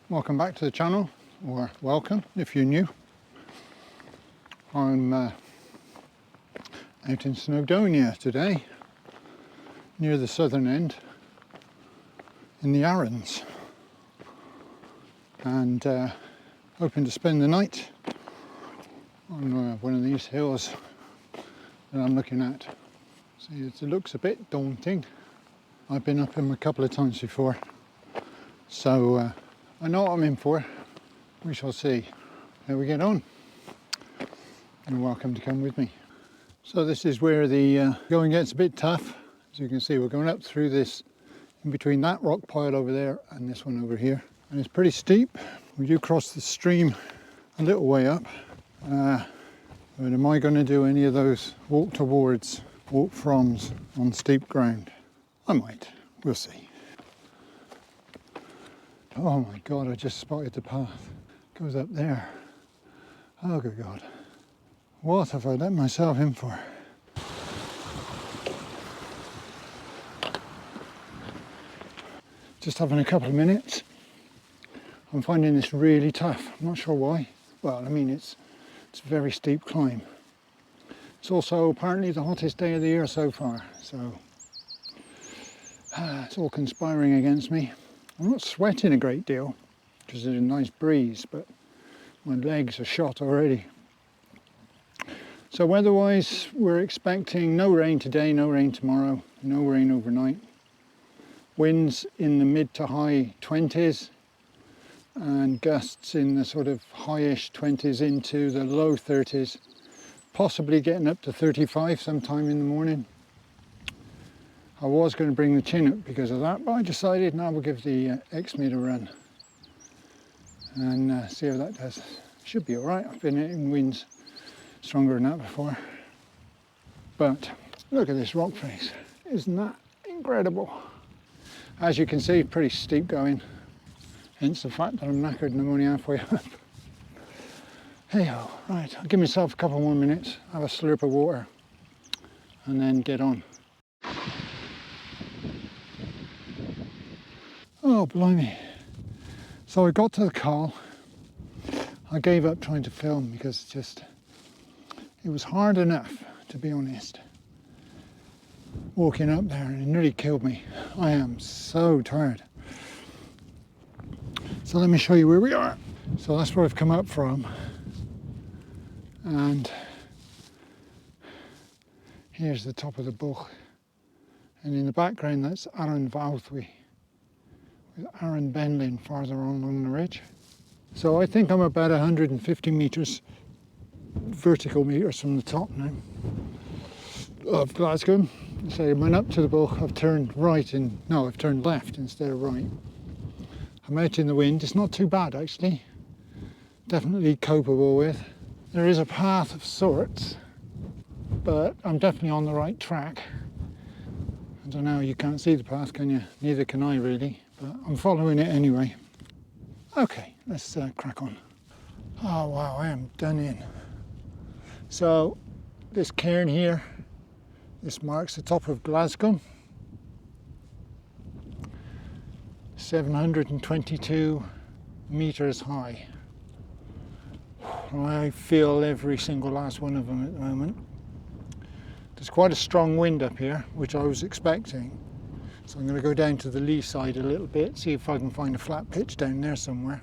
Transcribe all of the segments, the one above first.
Welcome back to the channel, or welcome if you're new. I'm out in Snowdonia today, near the southern end, in the Arrans, and hoping to spend the night on one of these hills that I'm looking at. See, it looks a bit daunting. I've been up them a couple of times before, so I know what I'm in for. We shall see how we get on. You're welcome to come with me. So this is where the going gets a bit tough. As you can see, we're going up through this, in between that rock pile over there and this one over here. And it's pretty steep. We do cross the stream a little way up. But am I going to do any of those walk towards, walk froms on steep ground? I might. We'll see. Oh my God, I just spotted the path. It goes up there. Oh good God. What have I let myself in for? Just having a couple of minutes. I'm finding this really tough. I'm not sure why. Well, I mean, it's a very steep climb. It's also apparently the hottest day of the year so far, so it's all conspiring against me. I'm not sweating a great deal because there's a nice breeze, but my legs are shot already. So weather-wise, we're expecting no rain today, no rain tomorrow, no rain overnight. Winds in the mid to high 20s and gusts in the sort of highish 20s into the low 30s, possibly getting up to 35 sometime in the morning. I was going to bring the chin up because of that, but I decided now we'll give the Xmid a run and see how that does. Should be alright. I've been in winds stronger than that before. But look at this rock face. Isn't that incredible? As you can see, pretty steep going. Hence the fact that I'm knackered and I'm only halfway up. Hey-ho, right, I'll give myself a couple more minutes, have a slurp of water, and then get on. Oh, blimey. So I got to the col. I gave up trying to film because it was hard enough, to be honest, walking up there, and it nearly killed me. I am so tired. So let me show you where we are. So that's where I've come up from. And here's the top of the Buch. And in the background, that's Arran Vouthwy, with Arran Benlin farther on along the ridge. So I think I'm about 150 metres, vertical metres from the top now of Glasgwm. So I went up to the Buch, I've turned right in, no, I've turned left instead of right. I'm out in the wind, it's not too bad actually, definitely copable with. There is a path of sorts, but I'm definitely on the right track. I don't know, you can't see the path, can you? Neither can I really, but I'm following it anyway. Okay, let's crack on. Oh wow, I am done in. So this cairn here, this marks the top of Glasgwm. 722 metres high. I feel every single last one of them at the moment. There's quite a strong wind up here, which I was expecting. So I'm going to go down to the lee side a little bit, see if I can find a flat pitch down there somewhere.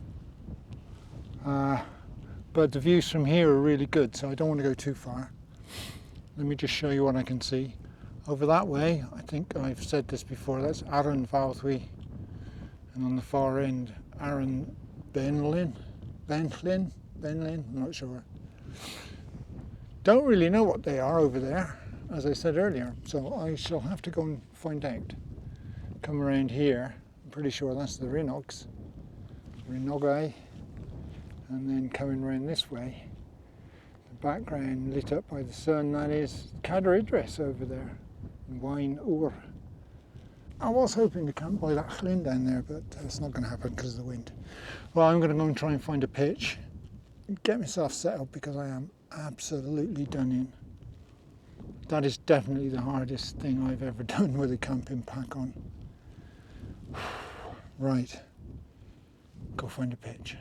But the views from here are really good, so I don't want to go too far. Let me just show you what I can see. Over that way, I think I've said this before, that's Arran Vouthwy. And on the far end, Arran Benlin, I'm not sure. Don't really know what they are over there, as I said earlier, so I shall have to go and find out. Come around here, I'm pretty sure that's the Rinogs, Rinogai, and then coming around this way, the background lit up by the sun, that is Cadair Idris over there, and Wine Ur. I was hoping to camp by that Llyn down there, but it's not going to happen because of the wind. Well, I'm going to go and try and find a pitch, get myself set up because I am absolutely done in. That is definitely the hardest thing I've ever done with a camping pack on. Right, go find a pitch.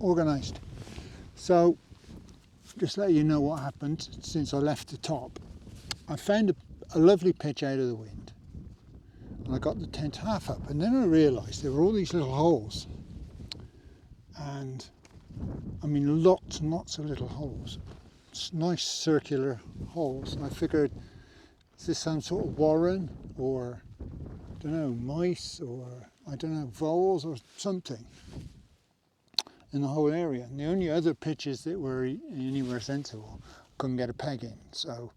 Organised. So, just let you know what happened since I left the top. I found a lovely pitch out of the wind, and I got the tent half up, and then I realised there were all these little holes, and I mean lots and lots of little holes, nice circular holes. I figured, is this some sort of warren, or I don't know, mice, or I don't know, voles or something in the whole area. And the only other pitches that were anywhere sensible, couldn't get a peg in. So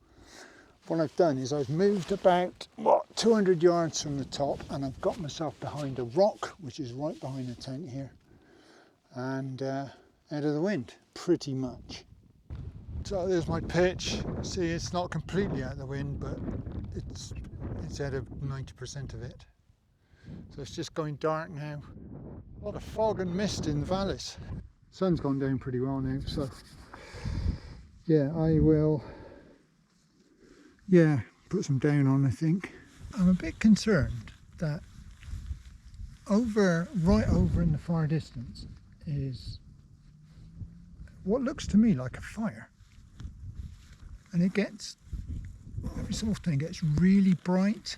what I've done is I've moved about, 200 yards from the top, and I've got myself behind a rock, which is right behind the tent here, and out of the wind, pretty much. So there's my pitch. See, it's not completely out of the wind, but it's out of 90% of it. So it's just going dark now. A lot of fog and mist in the valleys. Sun's gone down pretty well now, so yeah, I will put some down on, I think. I'm a bit concerned that right over in the far distance is what looks to me like a fire, and it gets, every so often it gets really bright,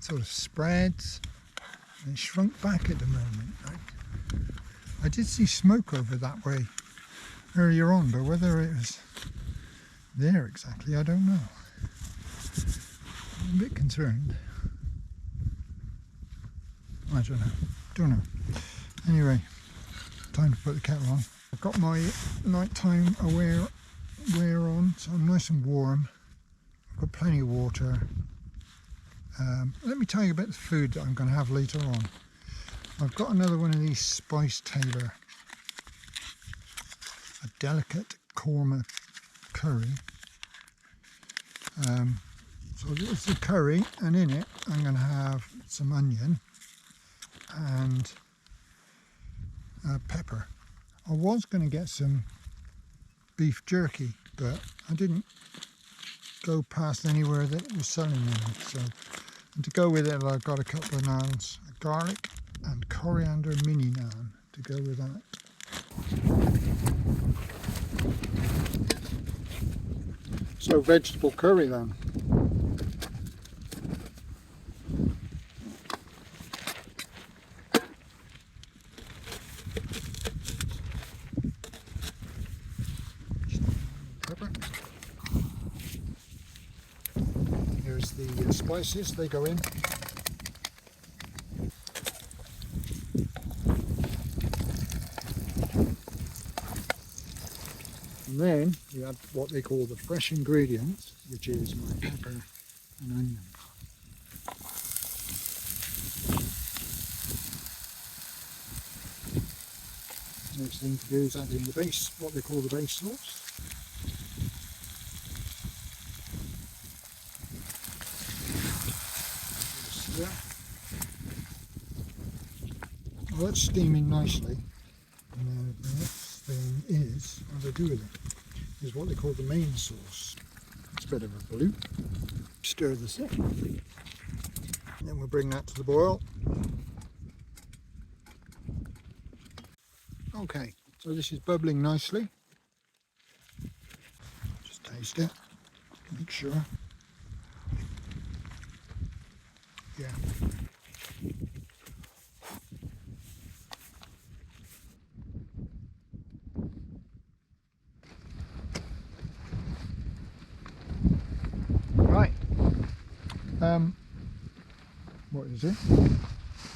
sort of spreads, and it shrunk back at the moment. I did see smoke over that way earlier on, but whether it was there exactly, I don't know. I'm a bit concerned. I don't know. Anyway, time to put the kettle on. I've got my nighttime wear on, so I'm nice and warm. I've got plenty of water. Let me tell you about the food that I'm going to have later on. I've got another one of these Spice Tailor, a delicate korma curry. So it's a curry, and in it I'm going to have some onion and pepper. I was going to get some beef jerky, but I didn't go past anywhere that was selling them. So, and to go with it, I've got a couple of naans, a garlic and coriander mini naan to go with that. So vegetable curry then. Pepper. Here's the spices, they go in. And then you add what they call the fresh ingredients, which is my pepper and onion. Next thing to do is add in the base, what they call the base sauce. Well, that's steaming nicely. And the next thing is, what I do with it, is what they call the main sauce. It's a bit of a bloop. Stir this in. And then we'll bring that to the boil. Okay, so this is bubbling nicely. Just taste it, make sure. Yeah. Right. What is it?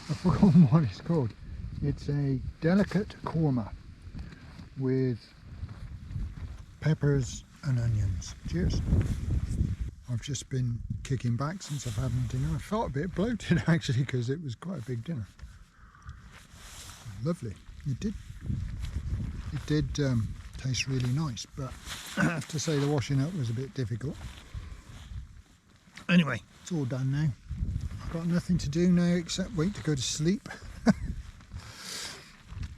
I've forgotten what it's called. It's a delicate korma with peppers and onions. Cheers. I've just been kicking back since I've had dinner. I felt a bit bloated actually because it was quite a big dinner. Lovely. It did taste really nice, but I have to say the washing up was a bit difficult. Anyway, it's all done now. I've got nothing to do now except wait to go to sleep.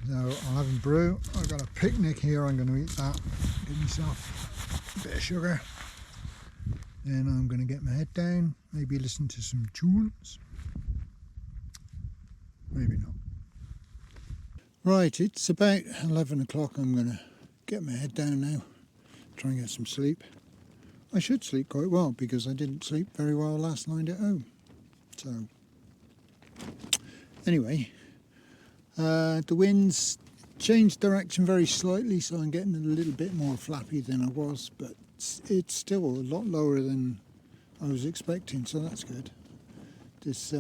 So I'll have a brew. I've got a picnic here, I'm going to eat that, give myself a bit of sugar. Then I'm going to get my head down maybe listen to some tunes. Maybe not. Right, it's about 11 o'clock. I'm going to get my head down now, try and get some sleep. I should sleep quite well because I didn't sleep very well last night at home. So, anyway, the wind's changed direction very slightly, so I'm getting a little bit more flappy than I was, but it's still a lot lower than I was expecting, so that's good. This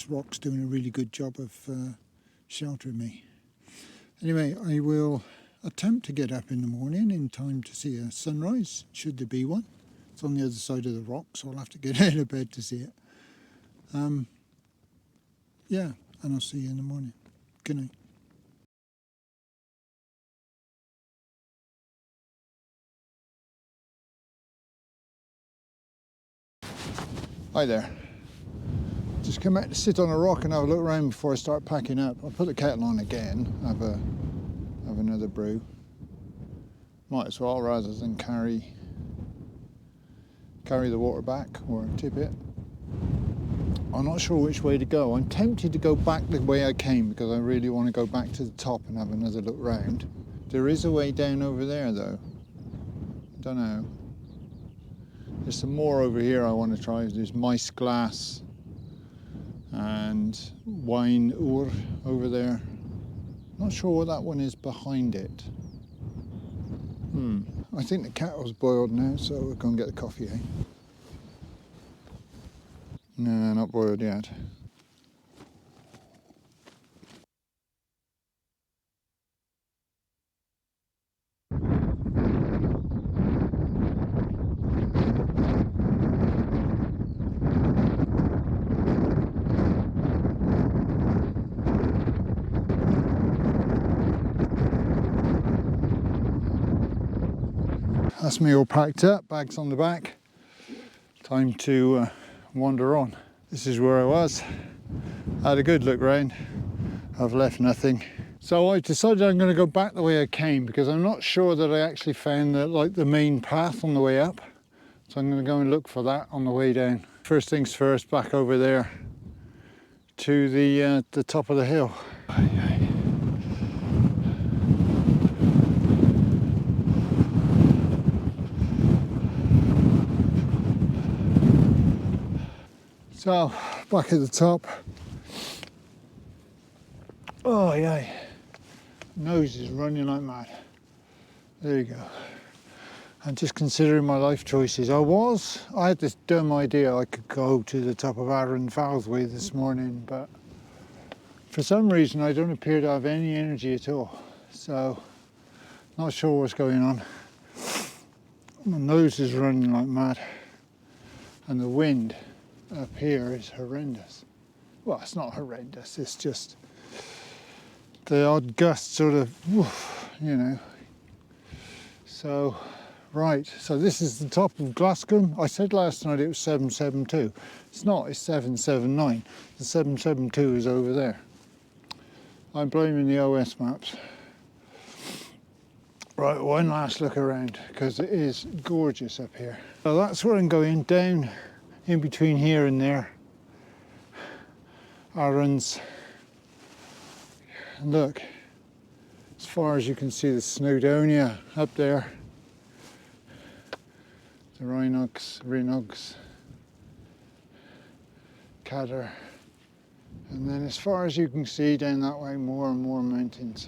rock's doing a really good job of sheltering me. Anyway, I will attempt to get up in the morning in time to see a sunrise, should there be one. It's on the other side of the rock, so I'll have to get out of bed to see it. Yeah, and I'll see you in the morning. Good night. Hi there. Just come out to sit on a rock and have a look around before I start packing up. I'll put the kettle on again, have another brew. Might as well, rather than carry the water back or tip it. I'm not sure which way to go. I'm tempted to go back the way I came because I really want to go back to the top and have another look round. There is a way down over there though. Don't know. There's some more over here I want to try. There's mice glass and wine oor over there. Not sure what that one is behind it. I think the kettle's boiled now, so we'll go and get the coffee, eh? No, not boiled yet. That's me all packed up, bags on the back. Time to wander on. This is where I was. Had a good look round. I've left nothing. So I decided I'm going to go back the way I came because I'm not sure that I actually found the main path on the way up. So I'm going to go and look for that on the way down. First things first, back over there to the top of the hill. So, back at the top. Oh yeah, nose is running like mad. There you go. I'm just considering my life choices. I had this dumb idea I could go to the top of Arran Valthway this morning, but for some reason I don't appear to have any energy at all. So, not sure what's going on. My nose is running like mad, and the wind up here is horrendous. Well, it's not horrendous, it's just the odd gust sort of, you know. So, right, so this is the top of Glasgwm. I said last night it was 772. It's not, it's 779. The 772 is over there. I'm blaming the OS maps. Right, one last look around, because it is gorgeous up here. So that's where I'm going, down in between here and there. Arran's. And look, as far as you can see the Snowdonia up there. The Rhinogs, Cadder. And then as far as you can see down that way, more and more mountains.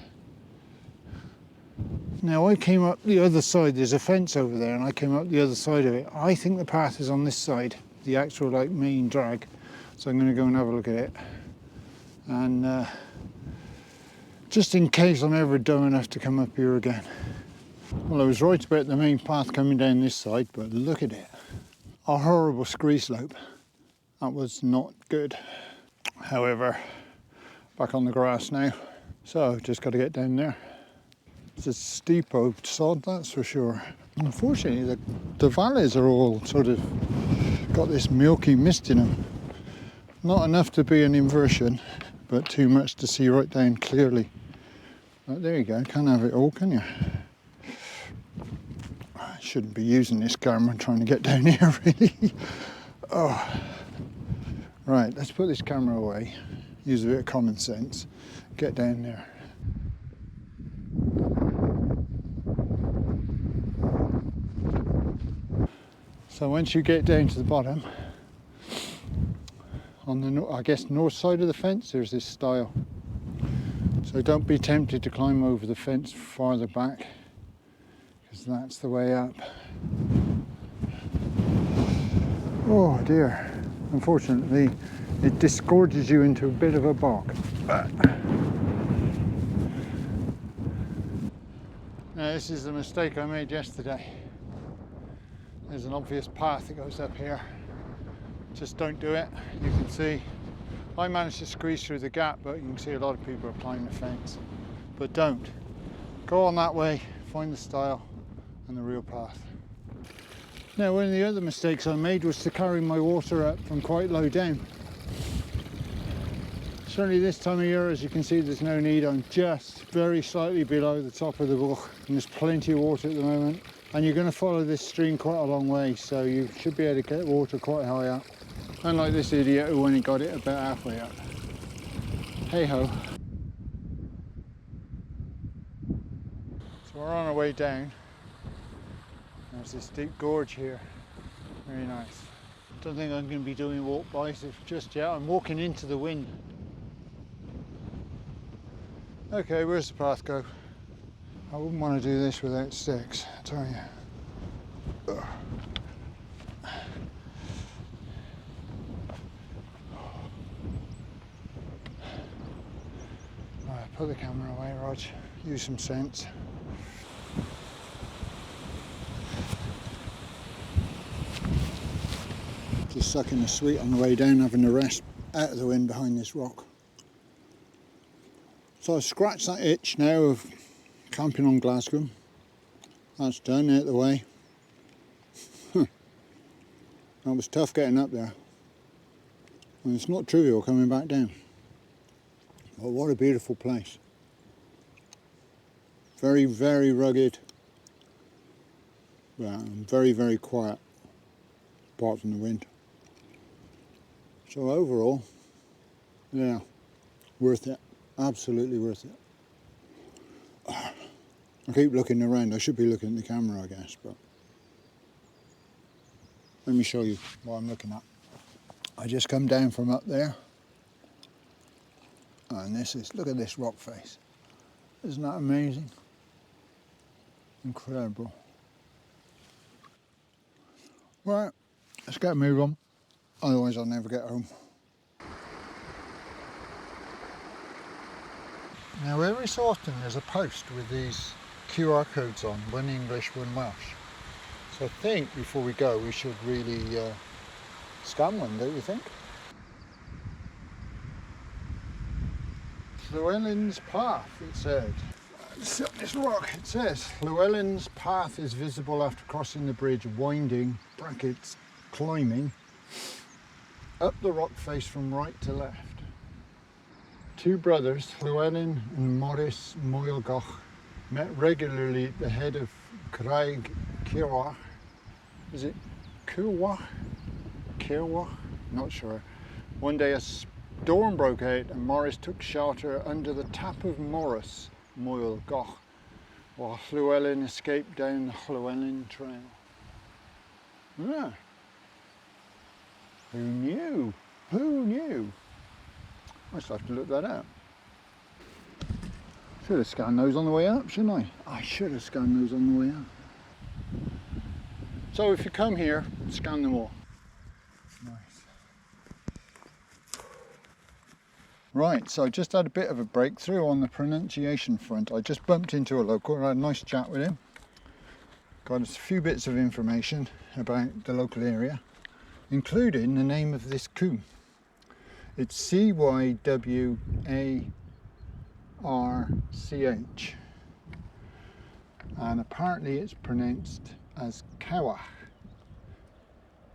Now I came up the other side, there's a fence over there, and I came up the other side of it. I think the path is on this side, the actual main drag. So I'm going to go and have a look at it. And just in case I'm ever dumb enough to come up here again. Well, I was right about the main path coming down this side, but look at it. A horrible scree slope. That was not good. However, back on the grass now. So just got to get down there. It's a steep old sod, that's for sure. Unfortunately, the valleys are all sort of got this milky mist in them. Not enough to be an inversion, but too much to see right down clearly. But there you go, can't have it all, can you? I shouldn't be using this Garmin trying to get down here, really. Oh. Right, let's put this camera away, use a bit of common sense, get down there. So once you get down to the bottom, on the, I guess, north side of the fence, there's this stile. So don't be tempted to climb over the fence farther back, because that's the way up. Oh dear, unfortunately it disgorges you into a bit of a bog. Now this is the mistake I made yesterday. There's an obvious path that goes up here. Just don't do it. You can see I managed to squeeze through the gap, but you can see a lot of people are climbing the fence. But don't. Go on that way, find the stile and the real path. Now, one of the other mistakes I made was to carry my water up from quite low down. Certainly this time of year, as you can see, there's no need. I'm just very slightly below the top of the brook, and there's plenty of water at the moment. And you're going to follow this stream quite a long way, so you should be able to get water quite high up. Unlike this idiot who only got it about halfway up. Hey ho. So we're on our way down. There's this deep gorge here. Very nice. Don't think I'm going to be doing walk-bys just yet. I'm walking into the wind. Okay, where's the path go? I wouldn't want to do this without sticks, I tell you. Ugh. Right, put the camera away, Rog. Use some sense. Just sucking the sweet on the way down, having a rest out of the wind behind this rock. So I've scratched that itch now of camping on Glasgwm. That's done, out of the way. That was tough getting up there. And it's not trivial coming back down. But what a beautiful place. Very, very rugged. Well, very, very quiet, apart from the wind. So overall, yeah, worth it. Absolutely worth it. I keep looking around. I should be looking at the camera, I guess, but let me show you what I'm looking at. I just come down from up there, and this is, look at this rock face. Isn't that amazing? Incredible. Right, let's get a move on. Otherwise I'll never get home. Now every so often there's a post with these QR codes on, one English, one Welsh. So I think before we go we should really scan one, don't you think? Llewellyn's Path, it said. This rock, it says, Llewellyn's Path is visible after crossing the bridge, winding, brackets, climbing, up the rock face from right to left. Two brothers, Llewellyn and Maurice Moelgoch, met regularly at the head of Craig Cywarch. Is it Cywarch? Cywarch? Not sure. One day a storm broke out and Maurice took shelter under the tap of Maurice Moelgoch, while Llewellyn escaped down the Llewellyn Trail. Yeah. Who knew? Who knew? I just have to look that up. Should have scanned those on the way up, shouldn't I? I should have scanned those on the way up. So if you come here, scan them all. Nice. Right, so I just had a bit of a breakthrough on the pronunciation front. I just bumped into a local, I had a nice chat with him. Got us a few bits of information about the local area, including the name of this cwm. It's Cywarch, and apparently it's pronounced as Cywarch,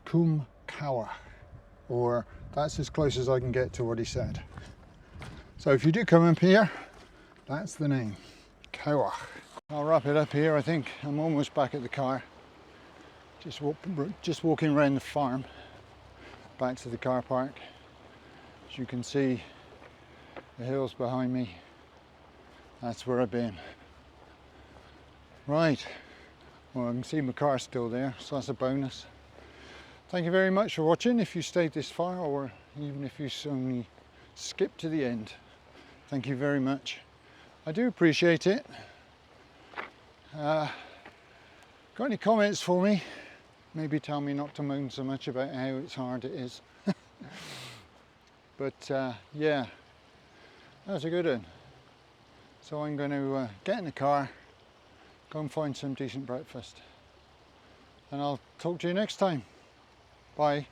Cwm Cywarch, or that's as close as I can get to what he said. So if you do come up here, that's the name, Cywarch. I'll wrap it up here, I think. I'm almost back at the car. Just walking around the farm, back to the car park. As you can see, the hills behind me, that's where I've been. Right, well I can see my car still there, so that's a bonus. Thank you very much for watching, if you stayed this far, or even if you only skipped to the end. Thank you very much. I do appreciate it. Got any comments for me? Maybe tell me not to moan so much about how it's hard it is. But yeah, that was a good one. So I'm going to get in the car, go and find some decent breakfast. And I'll talk to you next time. Bye.